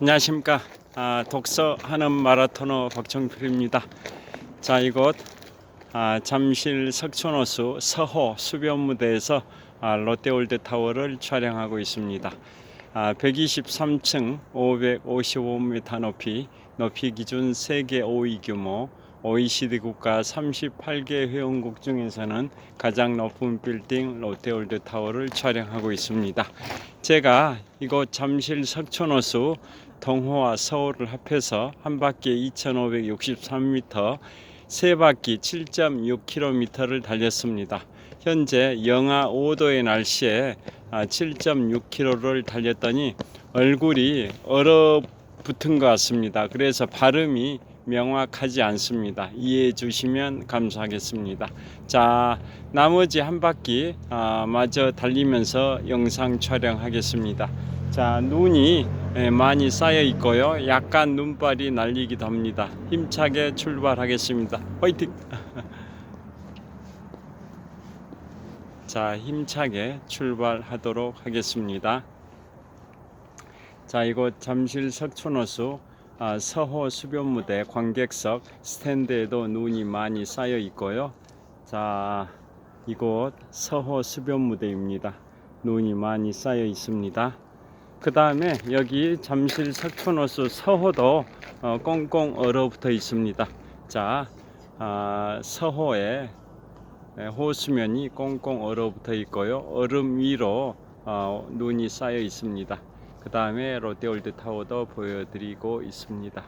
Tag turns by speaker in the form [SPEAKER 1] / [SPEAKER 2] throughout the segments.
[SPEAKER 1] 안녕하십니까. 독서하는 마라토너 박정필입니다. 자, 이곳 잠실 석촌호수 서호 수변무대에서 롯데월드타워를 촬영하고 있습니다. 123층 555m 높이 기준 세계 5위 규모 OECD 국가 38개 회원국 중에서는 가장 높은 빌딩 롯데월드타워를 촬영하고 있습니다. 제가 이곳 잠실 석촌호수 동호와 서호를 합해서 한 바퀴에 2563m, 세 바퀴 7.6km를 달렸습니다. 현재 영하 5도의 날씨에 7.6km를 달렸더니 얼굴이 얼어붙은 것 같습니다. 그래서 발음이 명확하지 않습니다. 이해해 주시면 감사하겠습니다. 자, 나머지 한 바퀴 마저 달리면서 영상 촬영하겠습니다. 자, 눈이 많이 쌓여 있고요. 약간 눈발이 날리기도 합니다. 힘차게 출발하겠습니다. 화이팅! 자, 힘차게 출발하도록 하겠습니다. 자, 이곳 잠실 석촌호수 서호 수변무대 관객석 스탠드에도 눈이 많이 쌓여 있고요. 자, 이곳 서호 수변무대입니다. 눈이 많이 쌓여 있습니다. 그 다음에 여기 잠실 석촌호수 서호도 꽁꽁 얼어붙어 있습니다. 자, 서호에 호수면이 꽁꽁 얼어붙어 있고요. 얼음 위로 눈이 쌓여 있습니다. 그 다음에 롯데월드타워도 보여드리고 있습니다.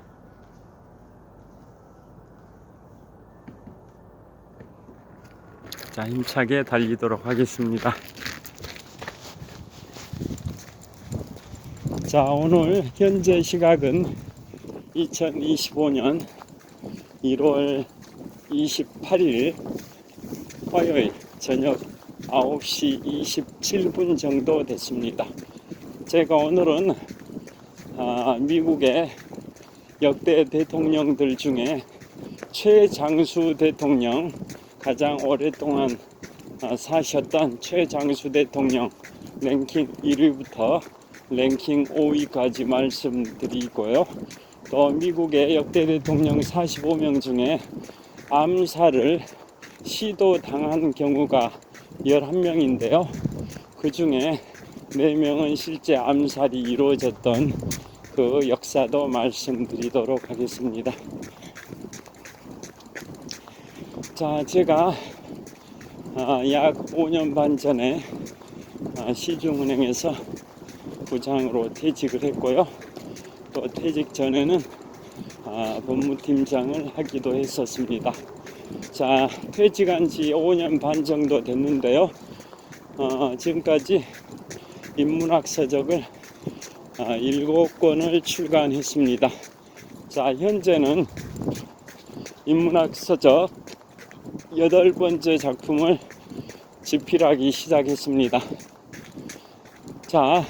[SPEAKER 1] 자, 힘차게 달리도록 하겠습니다. 자, 오늘 현재 시각은 2025년 1월 28일 화요일 저녁 9시 27분 정도 됐습니다. 제가 오늘은 미국의 역대 대통령들 중에 최장수 대통령, 가장 오랫동안 사셨던 최장수 대통령 랭킹 1위부터 랭킹 5위까지 말씀드리고요. 또 미국의 역대 대통령 45명 중에 암살을 시도당한 경우가 11명인데요. 그 중에 4명은 실제 암살이 이루어졌던 그 역사도 말씀드리도록 하겠습니다. 자, 제가 약 5년 반 전에 시중은행에서 부장으로 퇴직을 했고요. 또 퇴직 전에는 법무팀장을 하기도 했었습니다. 자, 퇴직한 지 5년 반 정도 됐는데요. 지금까지 인문학 서적을 7권을 출간했습니다. 자, 현재는 인문학 서적 8번째 작품을 집필하기 시작했습니다. 자,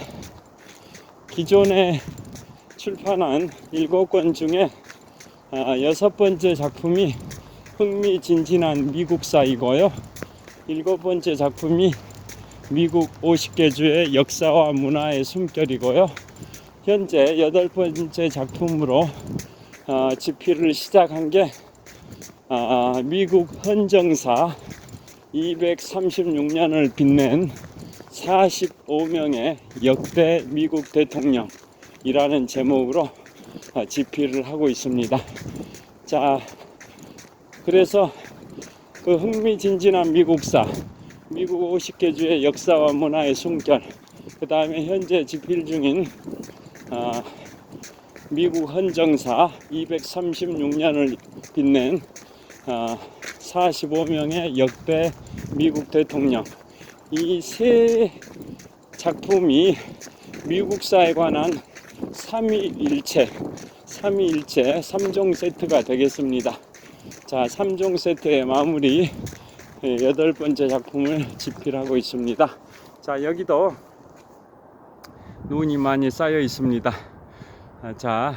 [SPEAKER 1] 기존에 출판한 7권 중에 6번째 작품이 흥미진진한 미국사이고요. 7번째 작품이 미국 50개 주의 역사와 문화의 숨결이고요. 현재 8번째 작품으로 집필을 시작한 게 미국 헌정사 236년을 빛낸 45명의 역대 미국 대통령이라는 제목으로 집필을 하고 있습니다. 자, 그래서 그 흥미진진한 미국사, 미국 50개 주의 역사와 문화의 숨결, 그 다음에 현재 집필 중인 미국 헌정사 236년을 빛낸 45명의 역대 미국 대통령, 이 세 작품이 미국사에 관한 삼위일체 3종 세트가 되겠습니다. 자, 3종 세트의 마무리 8번째 작품을 집필하고 있습니다. 자, 여기도 눈이 많이 쌓여 있습니다. 자,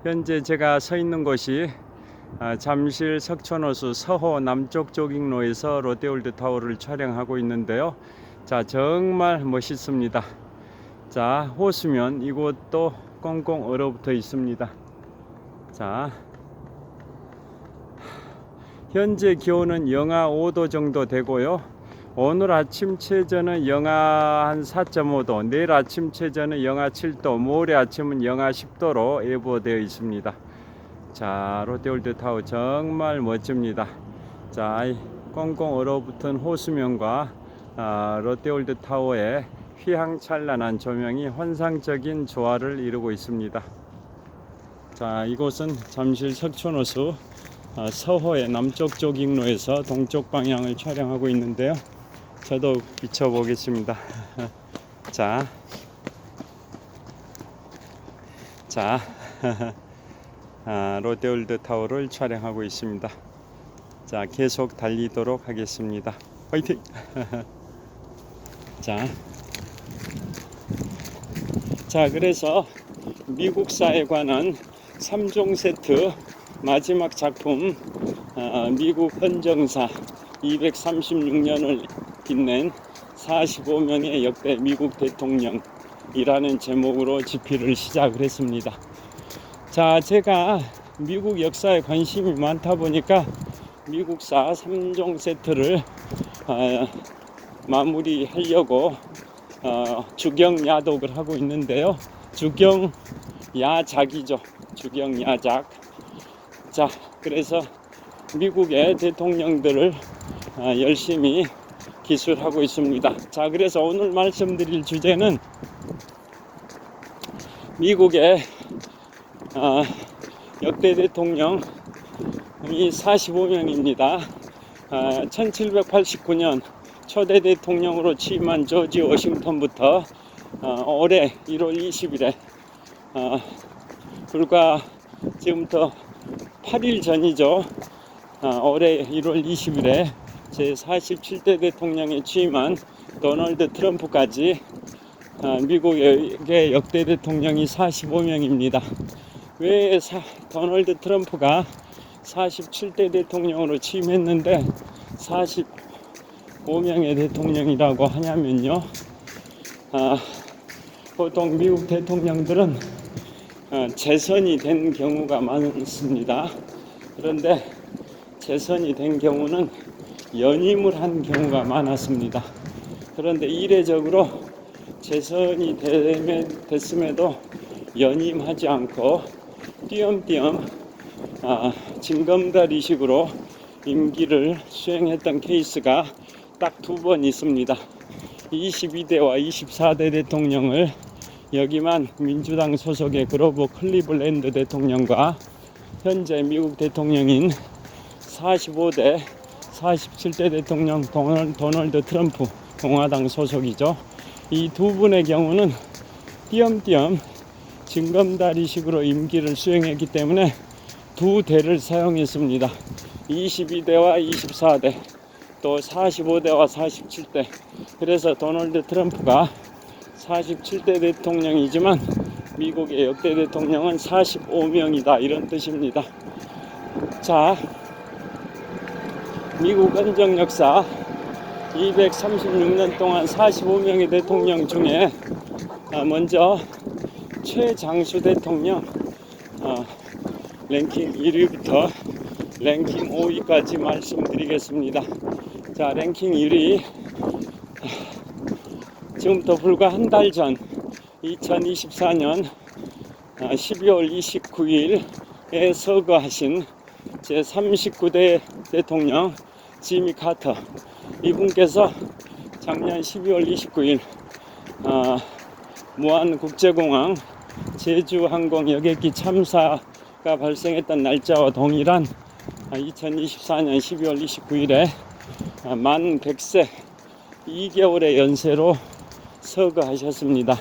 [SPEAKER 1] 현재 제가 서 있는 곳이 잠실 석촌호수 서호 남쪽 조깅로에서 롯데월드타워를 촬영하고 있는데요. 자, 정말 멋있습니다. 자, 호수면 이곳도 꽁꽁 얼어붙어 있습니다. 자, 현재 기온은 영하 5도 정도 되고요. 오늘 아침 최저는 영하 한 4.5도, 내일 아침 최저는 영하 7도, 모레 아침은 영하 10도로 예보되어 있습니다. 자, 롯데월드타워 정말 멋집니다. 자, 꽁꽁 얼어붙은 호수면과 롯데월드타워의 휘황찬란한 조명이 환상적인 조화를 이루고 있습니다. 자, 이곳은 잠실 석촌호수 서호의 남쪽 조깅로에서 동쪽 방향을 촬영하고 있는데요. 저도 비춰보겠습니다. 자, 롯데월드타워를 촬영하고 있습니다. 자, 계속 달리도록 하겠습니다. 화이팅! 자, 그래서 미국사에 관한 3종 세트 마지막 작품, 미국 헌정사 236년을 빛낸 45명의 역대 미국 대통령이라는 제목으로 집필을 시작을 했습니다. 자, 제가 미국 역사에 관심이 많다 보니까 미국사 3종 세트를 마무리하려고 주경야독을 하고 있는데요. 주경야작이죠. 주경야작. 자, 그래서 미국의 대통령들을 열심히 기술하고 있습니다. 자, 그래서 오늘 말씀드릴 주제는 미국의 역대 대통령이 45명입니다. 1789년 초대 대통령으로 취임한 조지 워싱턴부터 올해 1월 20일에 불과 지금부터 8일 전이죠. 올해 1월 20일에 제47대 대통령에 취임한 도널드 트럼프까지 미국의 역대 대통령이 45명입니다. 왜 도널드 트럼프가 47대 대통령으로 취임했는데 45명의 대통령이라고 하냐면요. 보통 미국 대통령들은 재선이 된 경우가 많습니다. 그런데 재선이 된 경우는 연임을 한 경우가 많았습니다. 그런데 이례적으로 재선이 됐음에도 연임하지 않고 띄엄띄엄 징검다리식으로 임기를 수행했던 케이스가 딱 2번 있습니다. 22대와 24대 대통령을 여기만 민주당 소속의 그로버 클리블랜드 대통령과 현재 미국 대통령인 45대 47대 대통령 도널드 트럼프 공화당 소속이죠. 이 두 분의 경우는 띄엄띄엄 징검다리식으로 임기를 수행했기 때문에 두 대를 사용했습니다. 22대와 24대 또 45대와 47대. 그래서 도널드 트럼프가 47대 대통령이지만 미국의 역대 대통령은 45명이다 이런 뜻입니다. 자, 미국 헌정 역사 236년 동안 45명의 대통령 중에 먼저 최장수 대통령 랭킹 1위부터 랭킹 5위까지 말씀드리겠습니다. 자, 랭킹 1위, 지금부터 불과 한 달 전 2024년 12월 29일에 서거하신 제39대 대통령 지미 카터, 이분께서 작년 12월 29일 무안국제공항 제주항공 여객기 참사가 발생했던 날짜와 동일한 2024년 12월 29일에 만 100세 2개월의 연세로 서거하셨습니다.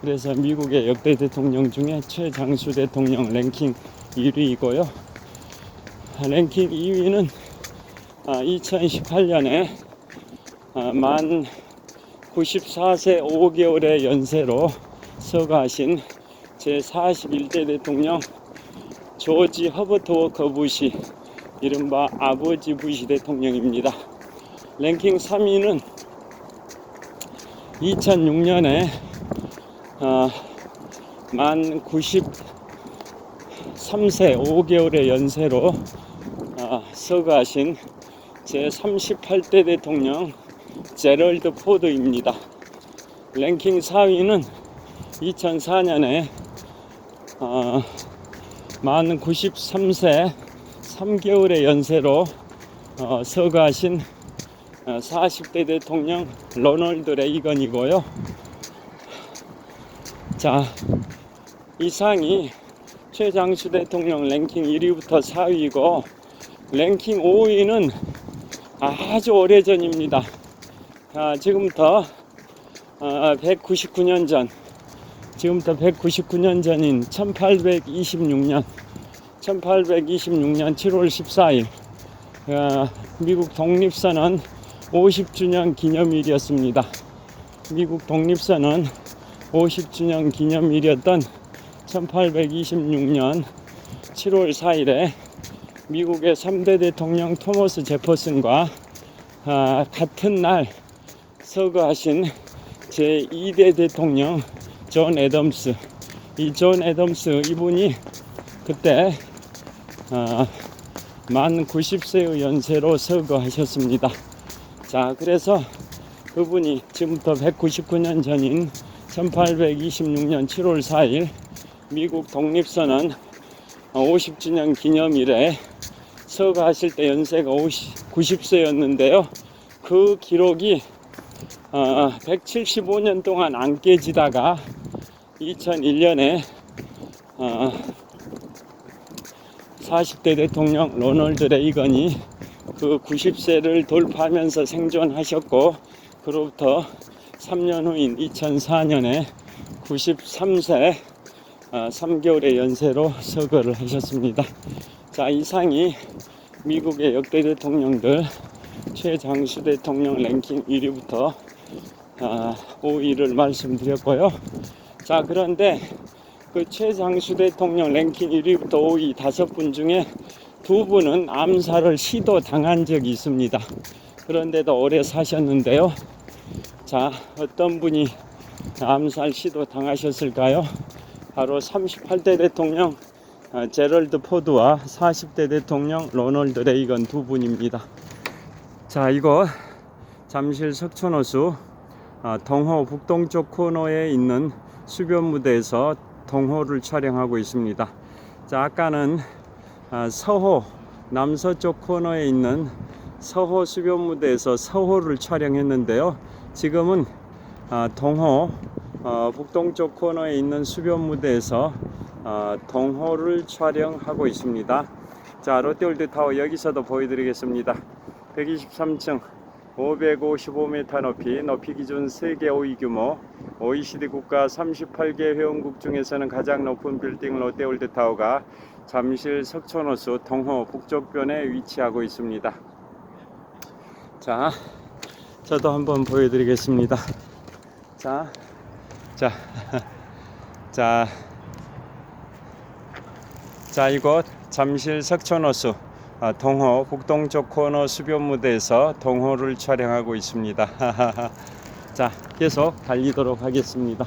[SPEAKER 1] 그래서 미국의 역대 대통령 중에 최장수 대통령 랭킹 1위이고요. 랭킹 2위는 2018년에 만 94세 5개월의 연세로 서거하신 제41대 대통령 조지 허버트 워커 부시, 이른바 아버지 부시 대통령입니다. 랭킹 3위는 2006년에 만 93세 5개월의 연세로 서거하신 제38대 대통령 제럴드 포드입니다. 랭킹 4위는 2004년에 만 93세 3개월의 연세로 서거하신 40대 대통령 로널드 레이건이고요. 자, 이 상이 최장수 대통령 랭킹 1위부터 4위고 랭킹 5위는 아주 오래전입니다. 지금부터 199년 전, 지금부터 199년 전인 1826년 7월 14일 미국 독립선언 50주년 기념일이었습니다. 미국 독립선언 50주년 기념일이었던 1826년 7월 4일에 미국의 3대 대통령 토머스 제퍼슨과 같은 날 서거하신 제2대 대통령 존 애덤스, 이 존 애덤스 이분이 그때 만 90세의 연세로 서거하셨습니다. 자, 그래서 그분이 지금부터 199년 전인 1826년 7월 4일 미국 독립선언 50주년 기념일에 서거하실 때 연세가 90세였는데요. 그 기록이 175년 동안 안 깨지다가 2001년에 40대 대통령 로널드 레이건이 그 90세를 돌파하면서 생존하셨고, 그로부터 3년 후인 2004년에 93세 3개월의 연세로 서거를 하셨습니다. 자, 이상이 미국의 역대 대통령들 최장수 대통령 랭킹 1위부터 5위를 말씀드렸고요. 자, 그런데 그 최장수 대통령 랭킹 1위부터 5위 5분 중에 2분은 암살을 시도 당한 적이 있습니다. 그런데도 오래 사셨는데요. 자, 어떤 분이 암살 시도 당하셨을까요? 바로 38대 대통령 제럴드 포드와 40대 대통령 로널드 레이건 두 분입니다. 자, 이곳 잠실 석촌호수 동호 북동쪽 코너에 있는 수변무대에서 동호를 촬영하고 있습니다. 자, 아까는 서호 남서쪽 코너에 있는 서호 수변무대에서 서호를 촬영했는데요. 지금은 동호 북동쪽 코너에 있는 수변무대에서 동호를 촬영하고 있습니다. 자, 롯데월드타워 여기서도 보여드리겠습니다. 123층 555m 높이 기준 세계 5위 규모 OECD 국가 38개 회원국 중에서는 가장 높은 빌딩 롯데월드타워가 잠실 석촌호수 동호 북쪽변에 위치하고 있습니다. 자, 저도 한번 보여드리겠습니다. 자, 이곳 잠실 석촌호수 동호 북동쪽 코너 수변무대에서 동호를 촬영하고 있습니다. 자, 계속 달리도록 하겠습니다.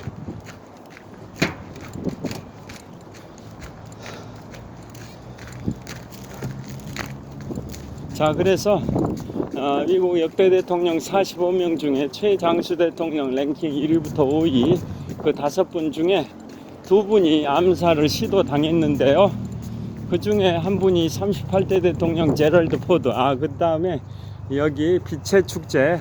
[SPEAKER 1] 자, 그래서 미국 역대 대통령 45명 중에 최장수 대통령 랭킹 1위부터 5위 그 5분 중에 2분이 암살을 시도 당했는데요. 그 중에 한 분이 38대 대통령 제럴드 포드. 그 다음에 여기 빛의 축제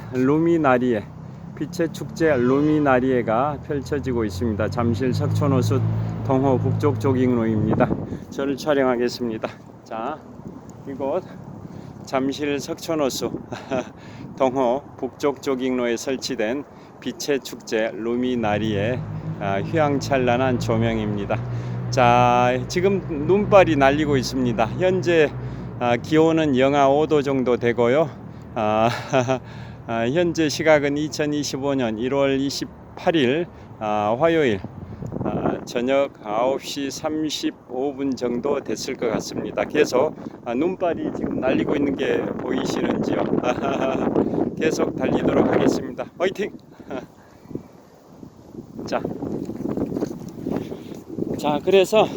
[SPEAKER 1] 루미나리에가 펼쳐지고 있습니다. 잠실 석촌호수 동호 북쪽 조깅로입니다. 저를 촬영하겠습니다. 자, 이곳 잠실 석촌호수 동호 북쪽 조깅로에 설치된 빛의 축제 루미나리에 휘황찬란한 조명입니다. 자, 지금 눈발이 날리고 있습니다. 현재 기온은 영하 5도 정도 되고요. 현재 시각은 2025년 1월 28일 화요일 저녁 9시 35분 정도 됐을 것 같습니다. 계속 눈발이 지금 날리고 있는 게 보이시는지요? 계속 달리도록 하겠습니다. 화이팅! 자, 자, 그래서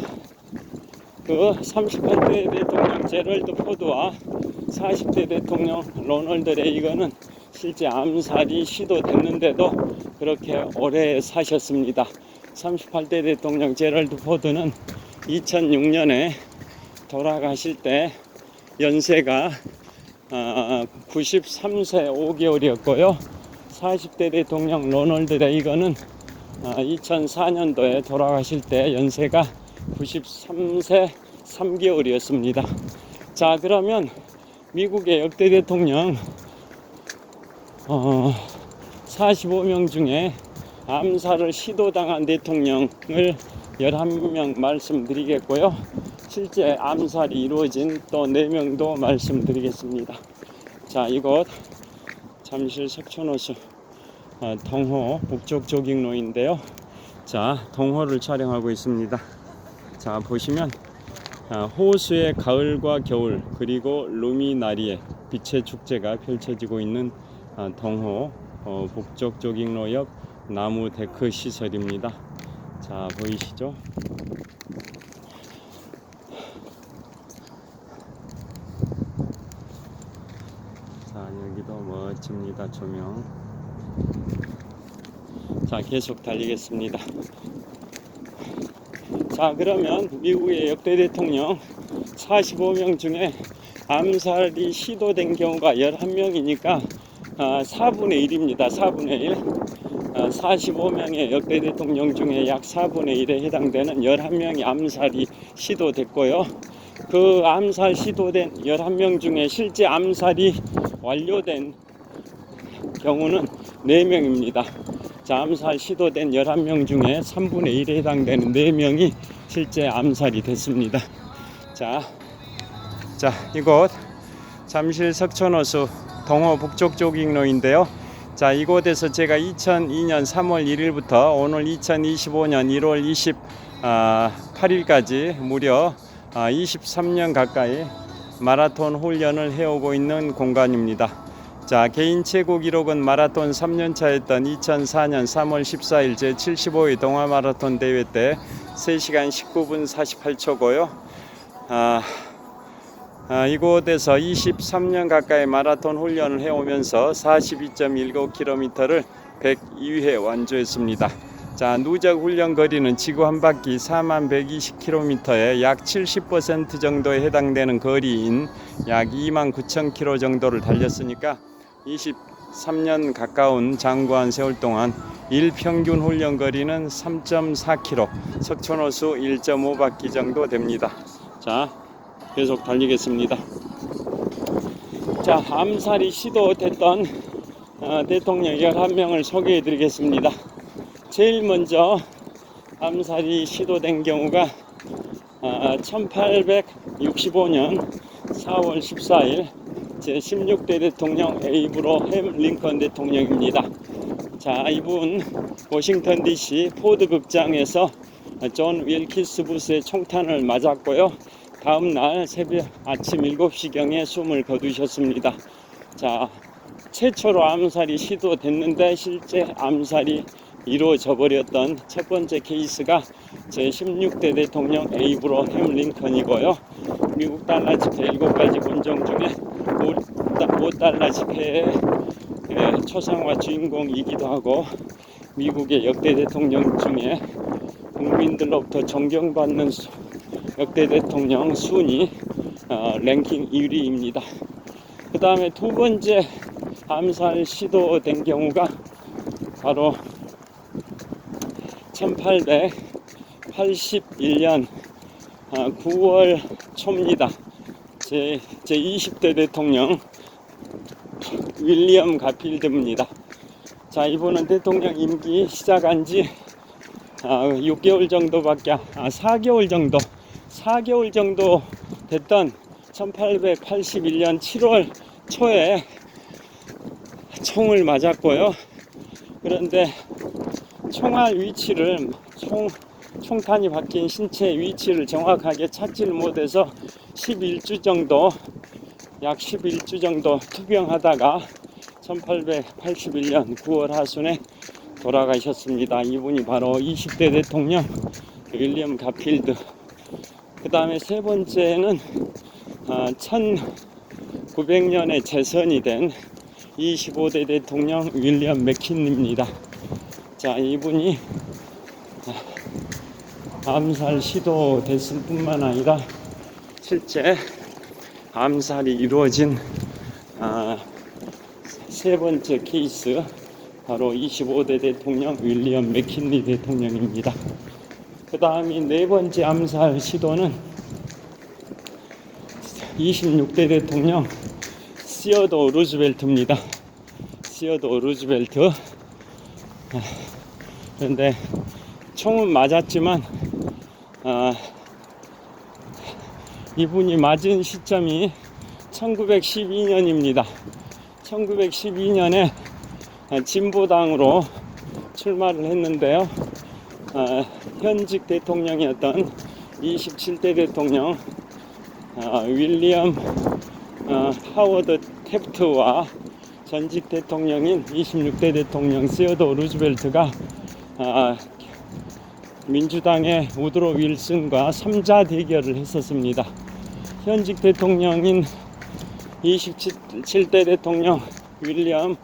[SPEAKER 1] 그 38대 대통령 제럴드 포드와 40대 대통령 로널드 레이건은 실제 암살이 시도됐는데도 그렇게 오래 사셨습니다. 38대 대통령 제럴드 포드는 2006년에 돌아가실 때 연세가 93세 5개월이었고요. 40대 대통령 로널드 레이건은 2004년도에 돌아가실 때 연세가 93세 3개월이었습니다. 자, 그러면 미국의 역대 대통령 45명 중에 암살을 시도당한 대통령을 11명 말씀드리겠고요. 실제 암살이 이루어진 또 4명도 말씀드리겠습니다. 자, 이곳 잠실 석촌호수 동호 북쪽 조깅로인데요. 자, 동호를 촬영하고 있습니다. 자, 보시면 호수의 가을과 겨울 그리고 루미나리의 빛의 축제가 펼쳐지고 있는 동호 북쪽 조깅로 옆 나무 데크 시설입니다. 자, 보이시죠? 자, 여기도 멋집니다. 조명. 자, 계속 달리겠습니다. 자, 그러면 미국의 역대 대통령 45명 중에 암살이 시도된 경우가 11명이니까 4분의 1입니다. 4분의 1. 45명의 역대 대통령 중에 약 4분의 1에 해당되는 11명이 암살이 시도됐고요. 그 암살 시도된 11명 중에 실제 암살이 완료된 경우는 4명입니다. 자, 암살 시도된 11명 중에 3분의 1에 해당되는 4명이 실제 암살이 됐습니다. 자, 이곳 잠실 석촌호수 동호 북쪽 조깅로인데요. 자, 이곳에서 제가 2002년 3월 1일부터 오늘 2025년 1월 28일까지 무려 23년 가까이 마라톤 훈련을 해오고 있는 공간입니다. 자, 개인 최고 기록은 마라톤 3년차였던 2004년 3월 14일 제75회 동아마라톤 대회 때 3시간 19분 48초고요. 이곳에서 23년 가까이 마라톤 훈련을 해오면서 42.19km를 102회 완주했습니다. 자, 누적 훈련 거리는 지구 한 바퀴 4120km의 약 70% 정도에 해당되는 거리인 약 29,000km 정도를 달렸으니까 23년 가까운 장구한 세월 동안 일평균 훈련 거리는 3.4km, 석촌호수 1.5바퀴 정도 됩니다. 자, 계속 달리겠습니다. 자, 암살이 시도됐던 대통령 11명을 소개해 드리겠습니다. 제일 먼저 암살이 시도된 경우가 1865년 4월 14일 제16대 대통령 에이브러햄 링컨 대통령입니다. 자, 이분 워싱턴 DC 포드 극장에서 존 윌키스 부스의 총탄을 맞았고요. 다음날 아침 7시경에 숨을 거두셨습니다. 자, 최초로 암살이 시도됐는데 실제 암살이 이루어져 버렸던 첫 번째 케이스가 제16대 대통령 에이브러햄 링컨이고요. 미국 달러 지폐 7가지 본종 중에 5달러 지폐의 초상화 주인공이기도 하고 미국의 역대 대통령 중에 국민들로부터 존경받는 역대 대통령 순위 랭킹 1위입니다. 그 다음에 두 번째 암살 시도된 경우가 바로 1881년 9월 초입니다. 제20대 대통령 윌리엄 가필드입니다. 자, 이분은 대통령 임기 시작한 지 6개월 정도밖에 4개월 정도 됐던 1881년 7월 초에 총을 맞았고요. 그런데 총알 위치를 총탄이 박힌 신체 위치를 정확하게 찾지를 못해서 약 11주 정도 투병하다가 1881년 9월 하순에 돌아가셨습니다. 이분이 바로 20대 대통령 윌리엄 가필드. 그 다음에 세 번째는 1900년에 재선이 된 25대 대통령 윌리엄 맥킨리입니다. 자, 이분이 암살 시도됐을 뿐만 아니라 실제 암살이 이루어진 세 번째 케이스, 바로 25대 대통령 윌리엄 맥킨리 대통령입니다. 그 다음이 네 번째 암살 시도는 26대 대통령 시어도 루즈벨트입니다. 시어도 루즈벨트. 그런데 총은 맞았지만 이분이 맞은 시점이 1912년입니다. 1912년에 진보당으로 출마를 했는데요. 현직 대통령이었던 27대 대통령 윌리엄 하워드 탭트와 전직 대통령인 26대 대통령 시어도 루즈벨트가 민주당의 우드로 윌슨과 3자 대결을 했었습니다. 현직 대통령인 27대 대통령 윌리엄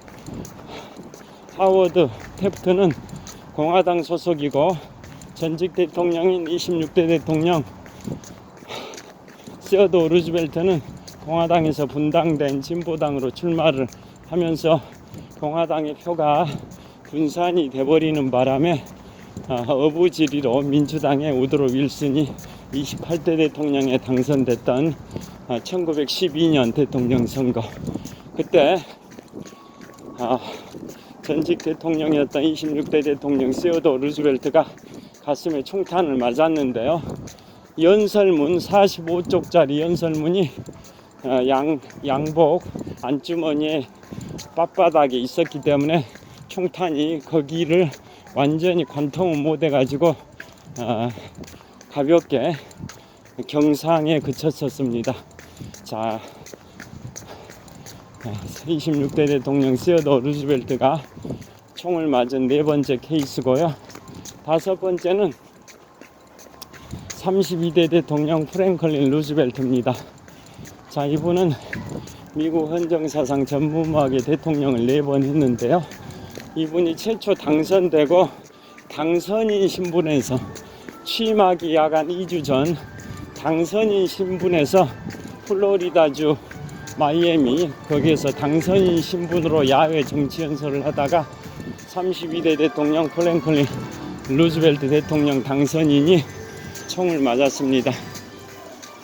[SPEAKER 1] 하워드 탭트는 공화당 소속이고, 전직 대통령인 26대 대통령 시어도 루즈벨트는 공화당에서 분당된 진보당으로 출마를 하면서 공화당의 표가 분산이 돼버리는 바람에 어부지리로 민주당의 우드로 윌슨이 28대 대통령에 당선됐던 1912년 대통령 선거, 그때 전직 대통령이었던 26대 대통령 시어도 루즈벨트가 가슴에 총탄을 맞았는데요. 연설문 45쪽짜리 연설문이 양복 안주머니에 빳바닥에 있었기 때문에 총탄이 거기를 완전히 관통을 못해 가지고 가볍게 경상에 그쳤었습니다. 자, 26대 대통령 시어도 루즈벨트가 총을 맞은 네 번째 케이스고요. 다섯 번째는 32대 대통령 프랭클린 루즈벨트입니다. 자, 이분은 미국 헌정사상 전무후무하게 대통령을 4번 했는데요. 이분이 최초 당선되고 당선인 신분에서 취임하기 약 한 2주 전 당선인 신분에서 플로리다주 마이애미, 거기에서 당선인 신분으로 야외 정치 연설을 하다가 32대 대통령 프랭클린 루즈벨트 대통령 당선인이 총을 맞았습니다.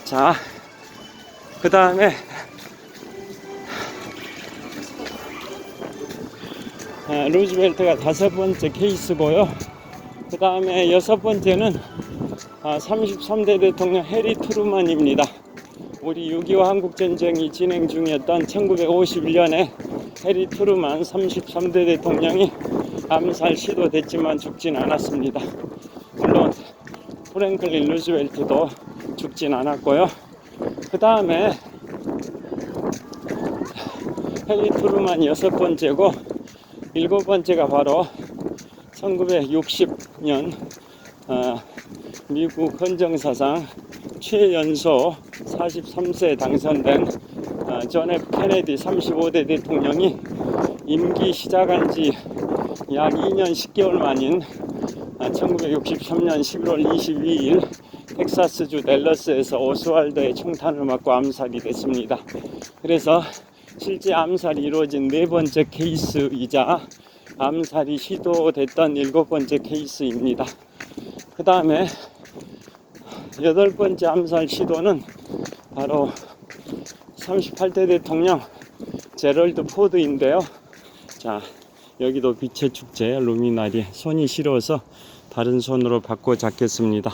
[SPEAKER 1] 자, 그 다음에 루즈벨트가 다섯 번째 케이스고요. 그 다음에 여섯 번째는 33대 대통령 해리 트루먼입니다. 우리 6.25 한국전쟁이 진행 중이었던 1951년에 해리 트루먼 33대 대통령이 암살 시도됐지만 죽진 않았습니다. 물론 프랭클린 루즈벨트도 죽진 않았고요. 그 다음에 해리 트루먼 여섯 번째고, 일곱 번째가 바로 1960년 미국 헌정사상 최연소 43세 당선된 존 F 케네디 35대 대통령이 임기 시작한 지 약 2년 10개월 만인 1963년 11월 22일 텍사스주 댈러스에서 오스왈드의 총탄을 맞고 암살이 됐습니다. 그래서 실제 암살이 이루어진 네 번째 케이스이자 암살이 시도됐던 일곱 번째 케이스입니다. 그 다음에 여덟 번째 암살 시도는 바로 38대 대통령 제럴드 포드인데요. 자, 여기도 빛의 축제 루미나리, 손이 시려워서 다른 손으로 바꿔 잡겠습니다.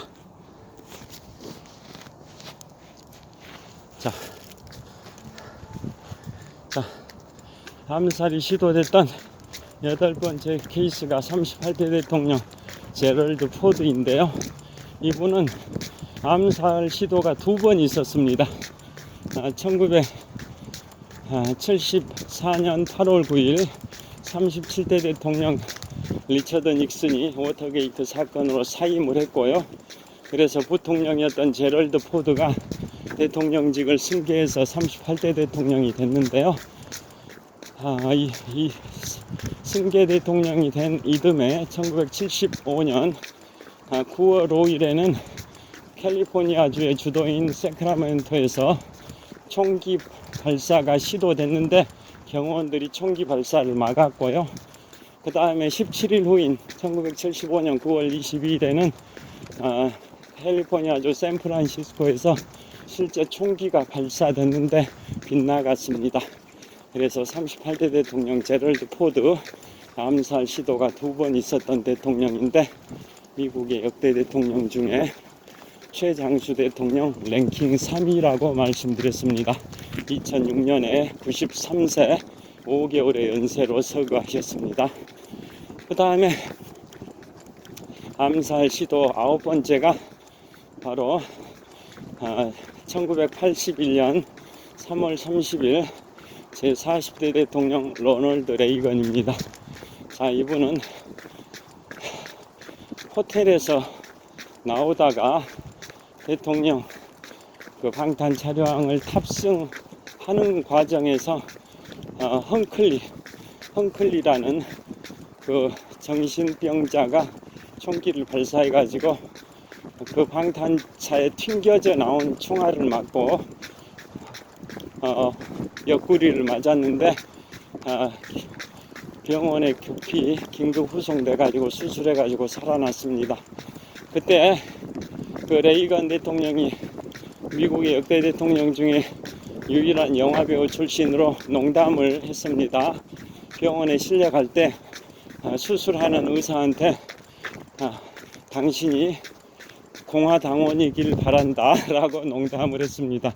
[SPEAKER 1] 자, 암살이 시도됐던 여덟 번째 케이스가 38대 대통령 제럴드 포드인데요. 이분은 암살 시도가 두 번 있었습니다. 1974년 8월 9일 37대 대통령 리처드 닉슨이 워터게이트 사건으로 사임을 했고요. 그래서 부통령이었던 제럴드 포드가 대통령직을 승계해서 38대 대통령이 됐는데요. 이 승계 대통령이 된 이듬해 1975년 9월 5일에는 캘리포니아주의 주도인 세크라멘토에서 총기 발사가 시도됐는데 경호원들이 총기 발사를 막았고요. 그 다음에 17일 후인 1975년 9월 22일에는 캘리포니아주 샌프란시스코에서 실제 총기가 발사됐는데 빗나갔습니다. 그래서 38대 대통령 제럴드 포드 암살 시도가 2번 있었던 대통령인데 미국의 역대 대통령 중에 최장수 대통령 랭킹 3위라고 말씀드렸습니다. 2006년에 93세 5개월의 연세로 서거하셨습니다. 그 다음에 암살 시도 9번째가 바로 1981년 3월 30일 제40대 대통령 로널드 레이건입니다. 자, 이분은 호텔에서 나오다가 대통령 그 방탄 차량을 탑승하는 과정에서 헝클리라는 그 정신병자가 총기를 발사해 가지고 그 방탄차에 튕겨져 나온 총알을 맞고 옆구리를 맞았는데 병원에 급히 긴급 후송돼 가지고 수술해 가지고 살아났습니다. 그때 그 레이건 대통령이 미국의 역대 대통령 중에 유일한 영화배우 출신으로 농담을 했습니다. 병원에 실려갈 때 수술하는 의사한테 당신이 공화당원이길 바란다 라고 농담을 했습니다.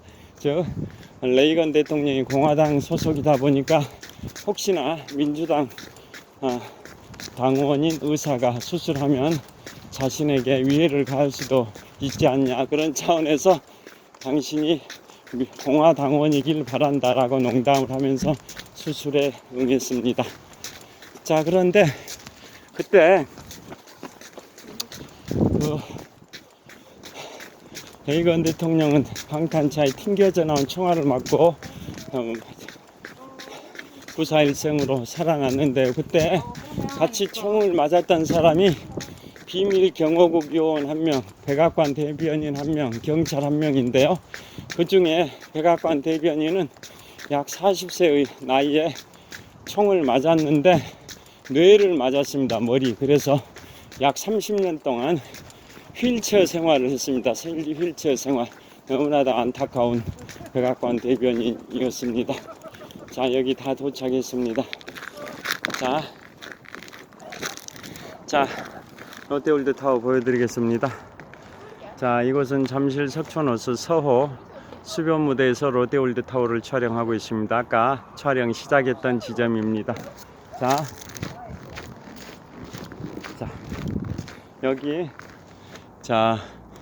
[SPEAKER 1] 레이건 대통령이 공화당 소속이다 보니까 혹시나 민주당 당원인 의사가 수술하면 자신에게 위해를 가할 수도 있지 않냐, 그런 차원에서 당신이 공화당원이길 바란다 라고 농담을 하면서 수술에 응했습니다. 자, 그런데 그때 레이건 대통령은 방탄차에 튕겨져 나온 총알을 맞고 구사일생으로 살아났는데, 그때 같이 총을 맞았던 사람이 비밀 경호국 요원 1명, 백악관 대변인 1명, 경찰 1명인데요. 그 중에 백악관 대변인은 약 40세의 나이에 총을 맞았는데 뇌를 맞았습니다. 머리. 그래서 약 30년 동안 휠체어 생활을 했습니다. 휠체어 생활. 너무나도 안타까운 백악관 대변인이었습니다. 자, 여기 다 도착했습니다. 자, 롯데월드타워 보여드리겠습니다. 자, 이곳은 잠실 석촌호수 서호 수변무대에서 롯데월드타워를 촬영하고 있습니다. 아까 촬영 시작했던 지점입니다. 자, 여기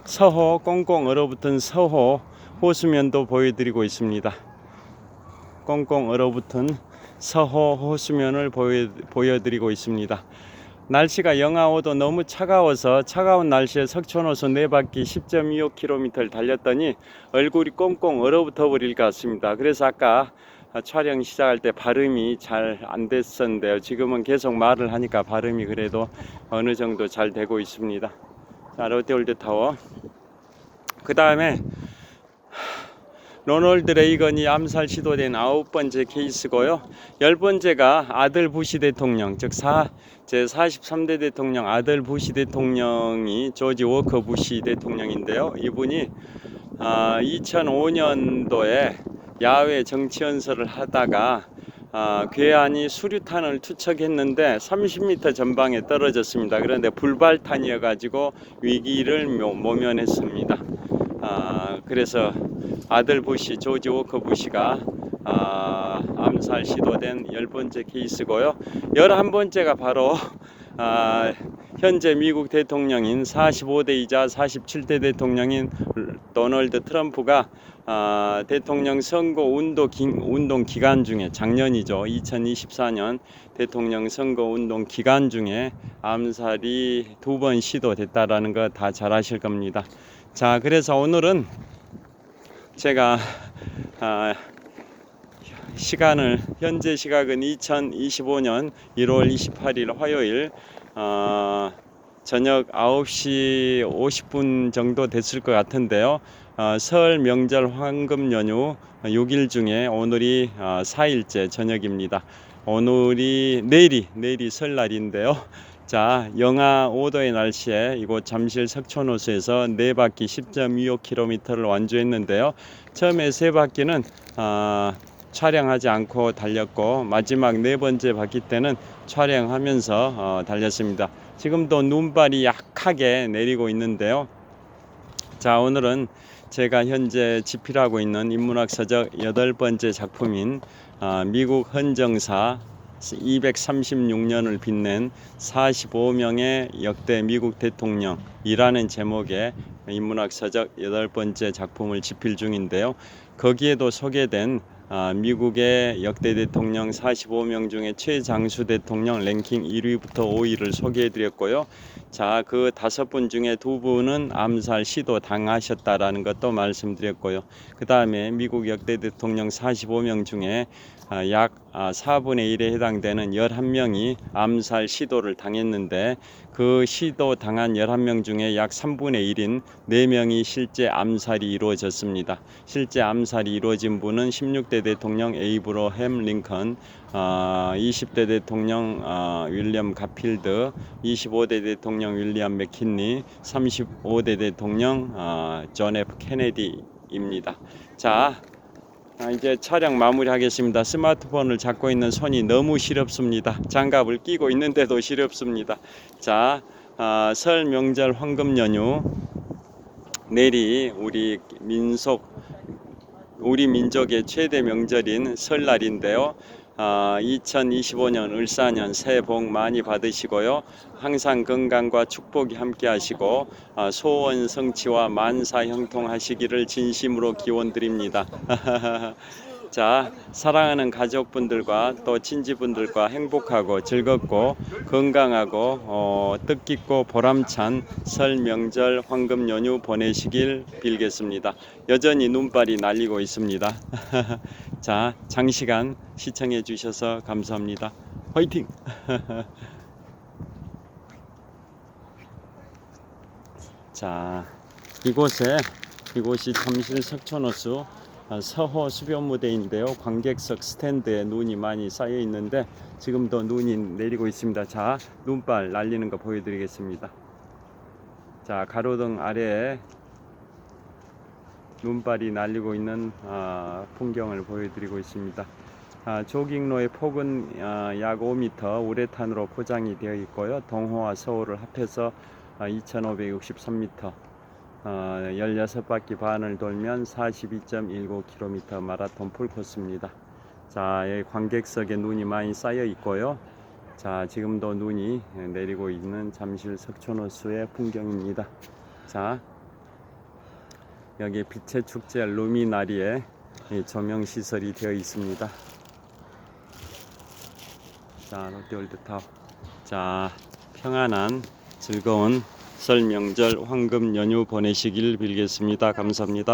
[SPEAKER 1] 서호 꽁꽁 얼어붙은 서호 호수면도 보여드리고 있습니다. 꽁꽁 얼어붙은 서호 호수면을 보여드리고 있습니다. 날씨가 영하 5도, 너무 차가워서 차가운 날씨에 석촌호수 4바퀴 10.25km를 달렸더니 얼굴이 꽁꽁 얼어붙어 버릴 것 같습니다. 그래서 아까 촬영 시작할 때 발음이 잘 안 됐었는데요. 지금은 계속 말을 하니까 발음이 그래도 어느 정도 잘 되고 있습니다. 자, 롯데월드타워. 그 다음에 로널드 레이건이 암살 시도된 9번째 케이스고요. 10번째가 아들 부시 대통령, 즉 제43대 대통령 아들 부시 대통령이 조지 워커 부시 대통령인데요. 이분이 2005년도에 야외 정치 연설을 하다가 괴한이 수류탄을 투척했는데 30m 전방에 떨어졌습니다. 그런데 불발탄이어 가지고 위기를 모면했습니다. 그래서 아들 부시, 조지 워커 부시가 암살 시도된 10번째 케이스고요. 11번째가 바로 현재 미국 대통령인 45대이자 47대 대통령인 도널드 트럼프가 대통령 선거 운동 기간 중에 작년이죠. 2024년 대통령 선거 운동 기간 중에 암살이 2번 시도됐다라는 거 다 잘 아실 겁니다. 자, 그래서 오늘은 제가 현재 시각은 2025년 1월 28일 화요일 저녁 9시 50분 정도 됐을 것 같은데요. 설 명절 황금 연휴 6일 중에 오늘이 4일째 저녁입니다. 내일이 설날인데요. 자, 영하 5도의 날씨에 이곳 잠실 석촌호수에서 4바퀴 10.25km를 완주했는데요. 처음에 3바퀴는 촬영하지 않고 달렸고 마지막 4번째 바퀴 때는 촬영하면서 달렸습니다. 지금도 눈발이 약하게 내리고 있는데요. 자, 오늘은 제가 현재 집필하고 있는 인문학 서적 8번째 작품인 미국 헌정사 236년을 빛낸 45명의 역대 미국 대통령이라는 제목의 인문학 서적 8번째 작품을 집필 중인데요. 거기에도 소개된 미국의 역대 대통령 45명 중에 최장수 대통령 랭킹 1위부터 5위를 소개해 드렸고요. 자, 그 5분 중에 2분은 암살 시도 당하셨다라는 것도 말씀드렸고요. 그 다음에 미국 역대 대통령 45명 중에 약 4분의 1에 해당되는 11명이 암살 시도를 당했는데 그 시도 당한 11명 중에 약 3분의 1인 4명이 실제 암살이 이루어졌습니다. 실제 암살이 이루어진 분은 16대 대통령 에이브러햄 링컨, 20대 대통령 윌리엄 가필드, 25대 대통령 윌리엄 맥킨리, 35대 대통령 존 F 케네디입니다. 자, 이제 촬영 마무리하겠습니다. 스마트폰을 잡고 있는 손이 너무 시렵습니다. 장갑을 끼고 있는데도 시렵습니다. 자, 설 명절 황금 연휴 내일이 우리 민족의 최대 명절인 설날인데요. 2025년 을사년 새해 복 많이 받으시고요. 항상 건강과 축복이 함께 하시고 소원 성취와 만사 형통하시기를 진심으로 기원드립니다. 자, 사랑하는 가족분들과 또 친지분들과 행복하고 즐겁고 건강하고 뜻깊고 보람찬 설 명절 황금 연휴 보내시길 빌겠습니다. 여전히 눈발이 날리고 있습니다. 자, 장시간 시청해 주셔서 감사합니다. 화이팅! 자, 이곳이 잠실 석촌호수 서호 수변무대인데요. 관객석 스탠드에 눈이 많이 쌓여 있는데 지금도 눈이 내리고 있습니다. 자, 눈발 날리는 거 보여드리겠습니다. 자, 가로등 아래에 눈발이 날리고 있는 풍경을 보여드리고 있습니다. 조깅로의 폭은 약 5m 우레탄으로 포장이 되어 있고요. 동호와 서호를 합해서 2563m, 16바퀴 반을 돌면 42.19km 마라톤 풀코스입니다. 자, 여기 관객석에 눈이 많이 쌓여 있고요. 자, 지금도 눈이 내리고 있는 잠실 석촌호수의 풍경입니다. 자, 여기 빛의 축제 루미나리에 조명 시설이 되어 있습니다. 자, 롯데월드타워. 자, 평안한 즐거운 설 명절 황금 연휴 보내시길 빌겠습니다. 감사합니다.